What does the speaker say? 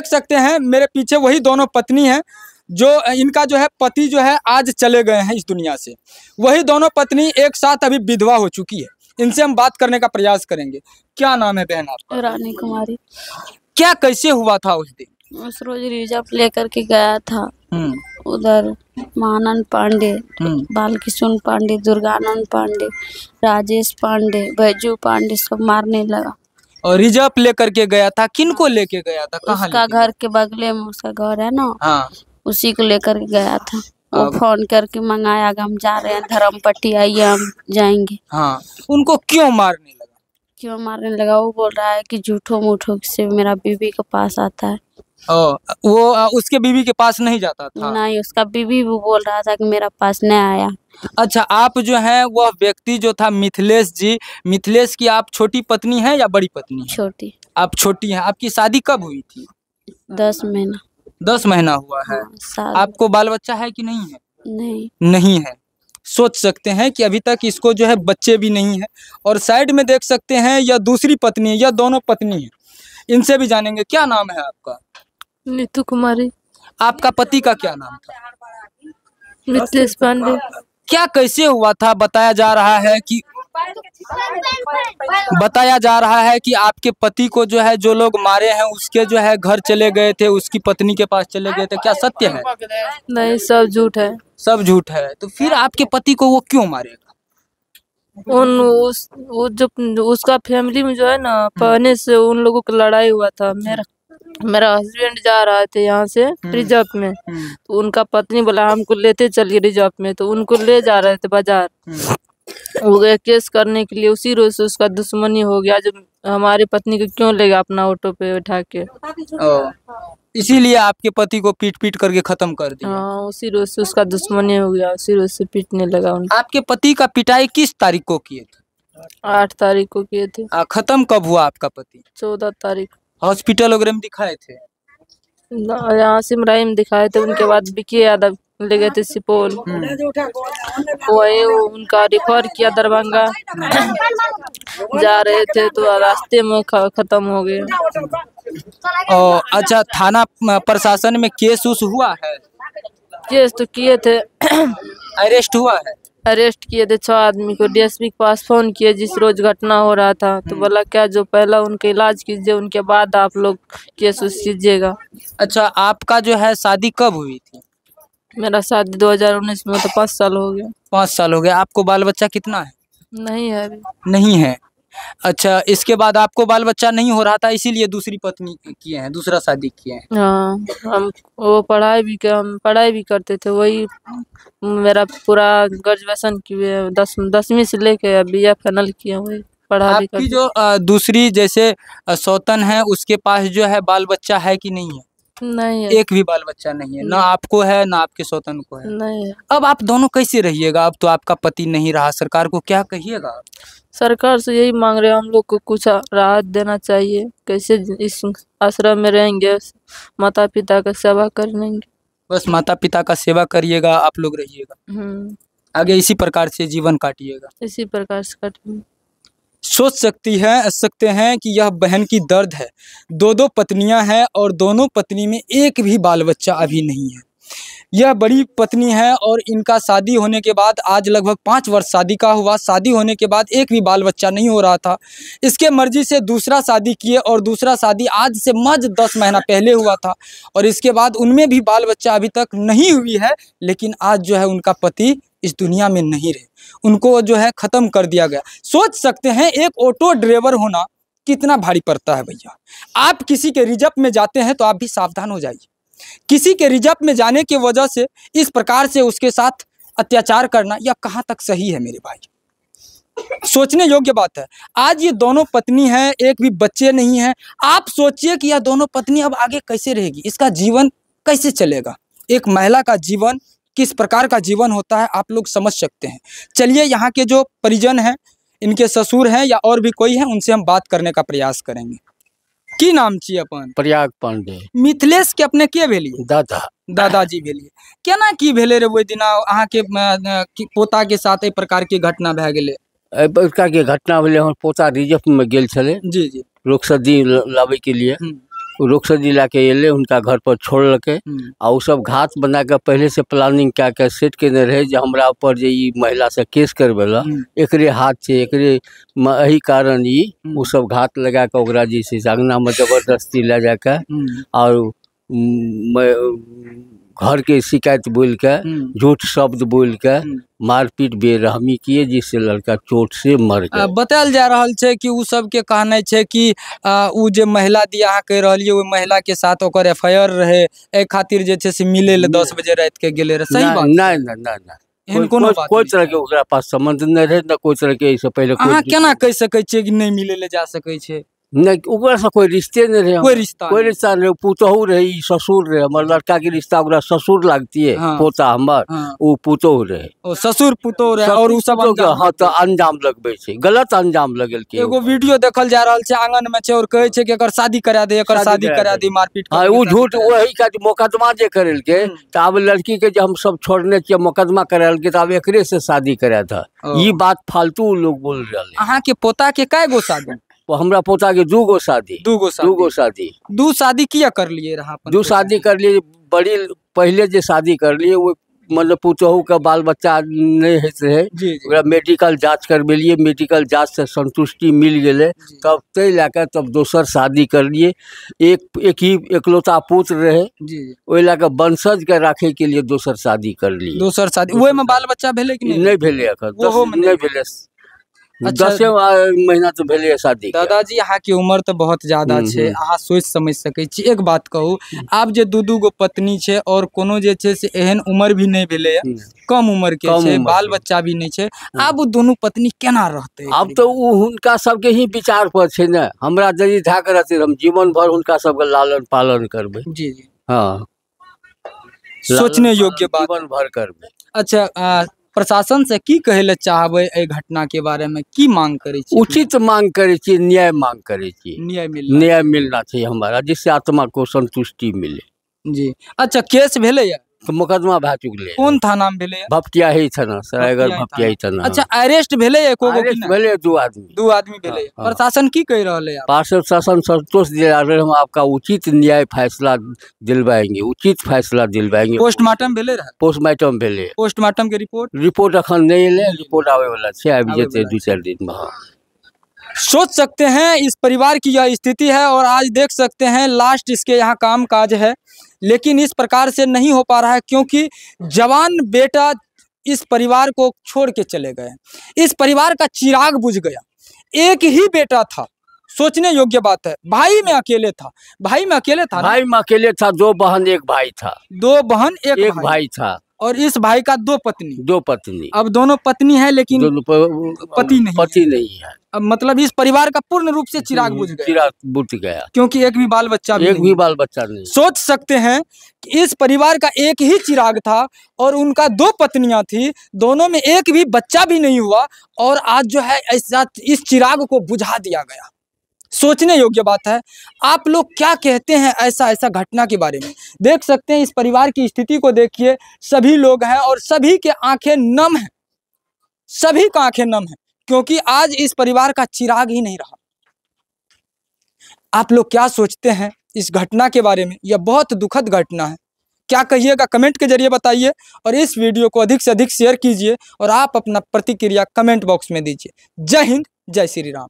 देख सकते हैं मेरे पीछे वही दोनों पत्नी हैं जो इनका जो है पति जो है आज चले गए हैं इस दुनिया से। वही दोनों पत्नी एक साथ अभी विधवा हो चुकी है। इनसे हम बात करने का प्रयास करेंगे। क्या नाम है बहन आपका? रानी कुमारी। क्या कैसे हुआ था उस दिन? उस रोज रिजर्व लेकर के गया था उधर महानंद पांडे, बालकिशोर पांडे, दुर्गानंद पांडे, राजेश पांडे, बैजू पांडे सब मारने लगा। और रिजर्व लेकर के गया था? किनको लेके गया था? कहाँ? उसका घर के बगले में उसका घर है ना, हाँ, उसी को लेकर के गया था। वो फोन करके मंगाया हम जा रहे हैं धर्मपट्टी, आइए हम जाएंगे। हाँ, उनको क्यों मारने लगा? क्यों मारने लगा? वो बोल रहा है कि झूठो मूठो से मेरा बीवी के पास आता है। वो उसके बीवी के पास नहीं जाता था? नहीं, उसका बीवी वो बोल रहा था कि मेरा पास नहीं आया। अच्छा, आप जो है वह व्यक्ति जो था मिथिलेश जी, मिथिलेश की आप छोटी पत्नी है या बड़ी पत्नी है? छोटी। आप छोटी हैं। आपकी शादी कब हुई थी? 10 महीना। 10 महीना हुआ है। हाँ, आपको बाल बच्चा है कि नहीं है? नहीं। नहीं है। सोच सकते हैं कि अभी तक इसको जो है बच्चे भी नहीं है। और साइड में देख सकते हैं यह दूसरी पत्नी है, यह दोनों पत्नी है। इनसे भी जानेंगे। क्या नाम है आपका? नीतू कुमारी। आपका पति का क्या नाम था? मिथिलेश पांडे। क्या कैसे हुआ था? बताया जा रहा है कि आपके पति को जो है जो लोग मारे हैं उसके जो है घर चले गए थे, उसकी पत्नी के पास चले गए थे। क्या सत्य है? नहीं, सब झूठ है। सब झूठ है। तो फिर आपके पति को वो क्यों मारेगा? वो जो उसका फैमिली में जो है ना, पहले से उन लोगों की लड़ाई हुआ था। मेरा हस्बैंड जा रहा थे यहाँ से रिजर्व में, तो उनका पत्नी बोला हमको लेते चलिए रिजर्व में, तो उनको ले जा रहे थे बाजार। वो गए केस करने के लिए, उसी रोज से उसका दुश्मनी हो गया। जब हमारी पत्नी को क्यों लेगा अपना ऑटो पे बैठा के, इसीलिए आपके पति को पीट पीट करके खत्म कर दिया। हाँ, उसी रोज से उसका दुश्मनी हो गया, उसी रोज से पीटने लगा उनको। आपके पति का पिटाई किस तारीख को किए थे? 8 तारीख को किए थे। खत्म कब हुआ आपका पति? 14 तारीख। हॉस्पिटल वगैरह में दिखाए थे? यहाँ सिमराई में दिखाए थे। उनके बाद विकी यादव ले गए थे सुपौल, वही उनका रिफर किया दरभंगा। जा रहे थे तो रास्ते में खत्म हो गया। अच्छा, थाना प्रशासन में केस उस हुआ है? केस तो किए थे। अरेस्ट हुआ है? अरेस्ट किए थे 6 आदमी को। डीएसपी के पास फोन किए जिस रोज घटना हो रहा था, तो बोला क्या जो पहला उनके इलाज कीजिए, उनके बाद आप लोग केस उस कीजिएगा। अच्छा, आपका जो है शादी कब हुई थी? मेरा शादी 2019 में, तो 5 साल हो गया। 5 साल हो गया। आपको बाल बच्चा कितना है? नहीं है अभी। नहीं है। अच्छा, इसके बाद आपको बाल बच्चा नहीं हो रहा था, इसीलिए दूसरी पत्नी किए हैं, दूसरा शादी किए हैं। हाँ, हम पढ़ाई भी करते थे। वही मेरा पूरा ग्रेजुएशन किए, 10वीं से लेके BA फाइनल किए। वही पढ़ा भी आपकी जो दूसरी जैसे सौतन है उसके पास जो है बाल बच्चा है कि नहीं है? नहीं है। एक भी बाल बच्चा नहीं है। ना आपको है ना आपके सौतन को है। नहीं है। अब आप दोनों कैसे रहिएगा? अब तो आपका पति नहीं रहा। सरकार को क्या कहिएगा? सरकार से यही मांग रहे हैं, हम लोग को कुछ राहत देना चाहिए। कैसे इस आश्रम में रहेंगे, माता पिता का सेवा करेंगे। बस माता पिता का सेवा करिएगा, आप लोग रहिएगा। आगे इसी प्रकार से जीवन काटिएगा। इसी प्रकार से काटेंगे। सोच सकते हैं कि यह बहन की दर्द है। 2 पत्नियां हैं और दोनों पत्नी में एक भी बाल बच्चा अभी नहीं है। यह बड़ी पत्नी है और इनका शादी होने के बाद आज लगभग 5 वर्ष शादी का हुआ। शादी होने के बाद एक भी बाल बच्चा नहीं हो रहा था। इसके मर्जी से दूसरा शादी किए और दूसरा शादी आज से महज 10 महीना पहले हुआ था और इसके बाद उनमें भी बाल बच्चा अभी तक नहीं हुई है। लेकिन आज जो है उनका पति इस दुनिया में नहीं रहे, उनको जो है ख़त्म कर दिया गया। सोच सकते हैं एक ऑटो ड्राइवर होना कितना भारी पड़ता है भैया। आप किसी के रिजर्व में जाते हैं तो आप भी सावधान हो जाइए। किसी के रिजर्व में जाने की वजह से इस प्रकार से उसके साथ अत्याचार करना यह कहाँ तक सही है मेरे भाई? सोचने योग्य बात है। आज ये दोनों पत्नी हैं, एक भी बच्चे नहीं हैं। आप सोचिए कि यह दोनों पत्नी अब आगे कैसे रहेगी, इसका जीवन कैसे चलेगा। एक महिला का जीवन किस प्रकार का जीवन होता है आप लोग समझ सकते हैं। चलिए यहाँ के जो परिजन हैं, इनके ससुर हैं या और भी कोई है, उनसे हम बात करने का प्रयास करेंगे। की नाम छी अपन? प्रयाग पांडे। मिथिलेश के अपने के भेलिए? दादाजी भेलिए। केना की भेले रे वो दिना अहाँ के पोता के साथ एक प्रकार के घटना भए गेले? प्रकार के घटना भेले, हम पोता रिजर्व में गेल छले। जी जी। लोकसदी लावे के लिए रोकसर जिला के एले उनका घर पर छोड़लके आ उ सब घात बना के पहले से प्लानिंग क्या के सेट केने रहे जे हमरा ऊपर जे ई महिला से केस करबेला एकरे हाथ छे एकरे एही कारण ई उ सब घात लगा के ओकरा जे छै अंगना में जबरदस्ती ले जाके और घर के शिकायत बोल के झूठ शब्द बोल के मारपीट बेरहमी किए जिससे लड़का चोट से मर गया। बतायल जा रहा है कि उ सब के कहना है कि उ जे महिला दिया अहाँ कह रही है वो महिला के साथ ओकर एफआईआर रहे ए खातिर जे छै से मिले ले 10 बजे रात के गेले रहे। सही बात नहीं कोई तरह के ओकरा पास संबंध नहीं रहे न कोई तरह के इससे पहले अहाँ केना कह सकै छियै कि नहीं मिले ले जा सकै छै? नहीं ओकरा से कोई रिश्ते नहीं रहे, कोई रिश्ता नहीं। पुतहू रहे ससुर रहे हमर लड़का के रिश्ता ओकरा ससुर लागती है। पोता हमर वो पुतहू रहे ओ ससुर पुतहू रहे और उ सब हां तो अंजाम लगबे छै गलत अंजाम लगल के। एगो वीडियो देखल जा रहल छै आंगन में छै और कहे छै कि एकर शादी करा दे एकर शादी करा दे मारपीट। हां वो झूठ वही का मुकदमा जे करल के त अब लड़की के जे हम सब छोड़ने छियै मुकदमा करल के त अब एकरे से शादी करा था। ई बात फालतू लोग बोल रहल। अहाँ के पोता के काय गो शादी? हमरा पोता के 2 गो शादी। 2 शादी किया कर लिए रहा? 2 शादी कर लिए। बड़ी पहले जे शादी कर लिए वो मतलब पुतहू का बाल बच्चा नहीं होते रहे मेडिकल जांच करबेलिए मेडिकल जांच से संतुष्टि मिल गए तब ते लाके तब दोसर शादी कर लिए। एक ही एकलौता पुत्र रहे ओहि लाके वंशज के राखे के लिए दोसर शादी कर लिए। दोसर शादी ओहि में बाल बच्चा भेले कि नहीं भेले? अखन नहीं भेले। 10 महीना तो भेले शादी। दादाजी यहाँ की उम्र तो बहुत ज्यादा छे अहाँ सोच समझ सकै छी। एक बात कहू आप जे 2 गो पत्नी छे और कोनो जे छे से एहन उम्र भी नहीं भेले कम उम्र के छे बाल बच्चा भी नहीं छे अब दोनों पत्नी केना रहते? अब तो उनका सबके ही विचार पर छे न। हमरा यदि धाक रहते हम जीवन भर उनका सबके लालन पालन करबे। जी हाँ सोचने योग्य बात जीवन भर करबे। अच्छा प्रशासन से की कहले चाहबे ए घटना के बारे में की मांग करे छी? उचित मांग करे छी न्याय मांग करे छी। न्याय मिलना चाहिए हमारा जिससे आत्मा को संतुष्टि मिले। जी अच्छा केस भेले या तो मुकदमा भा चुकले। कौन थाना में भेले? भपटियाही थाना सरायगढ़ भपटियाही थाना। अच्छा अरेस्ट भेले एको गो कि ना? भेले 2 आदमी। 2 आदमी भेले। प्रशासन की कह रहले? प्रशासन संतोष दिला रहे हम आपका उचित न्याय फैसला दिलवाएंगे उचित फैसला दिलवाएंगे। पोस्टमार्टम भेले रहे? पोस्टमार्टम भेले। पोस्टमार्टम के रिपोर्ट अखन नहीं ले रिपोर्ट आवे वाला छे आबि जेते 2-4 दिन में। सोच सकते हैं इस परिवार की यह स्थिति है और आज देख सकते हैं लास्ट इसके यहाँ काम काज है लेकिन इस प्रकार से नहीं हो पा रहा है क्योंकि जवान बेटा इस परिवार को छोड़ के चले गए। इस परिवार का चिराग बुझ गया। एक ही बेटा था सोचने योग्य बात है। भाई में अकेले था। भाई में अकेले था 2 बहन 1 भाई था। 2 बहन 1 भाई था और इस भाई का 2 पत्नी। 2 पत्नी। अब दोनों पत्नी है लेकिन पति नहीं है। अब मतलब इस परिवार का पूर्ण रूप से चिराग बुझ गया क्योंकि एक भी बाल बच्चा नहीं। सोच सकते हैं कि इस परिवार का एक ही चिराग था और उनका 2 पत्नियां थी दोनों में एक भी बच्चा भी नहीं हुआ और आज जो है ऐसा इस चिराग को बुझा दिया गया। सोचने योग्य बात है। आप लोग क्या कहते हैं ऐसा घटना के बारे में? देख सकते हैं इस परिवार की स्थिति को देखिए। सभी लोग हैं और सभी के आंखें नम हैं। सभी का आंखें नम है क्योंकि आज इस परिवार का चिराग ही नहीं रहा। आप लोग क्या सोचते हैं इस घटना के बारे में? यह बहुत दुखद घटना है। क्या कहिएगा कमेंट के जरिए बताइए और इस वीडियो को अधिक से अधिक शेयर कीजिए और आप अपना प्रतिक्रिया कमेंट बॉक्स में दीजिए। जय हिंद जय श्री राम।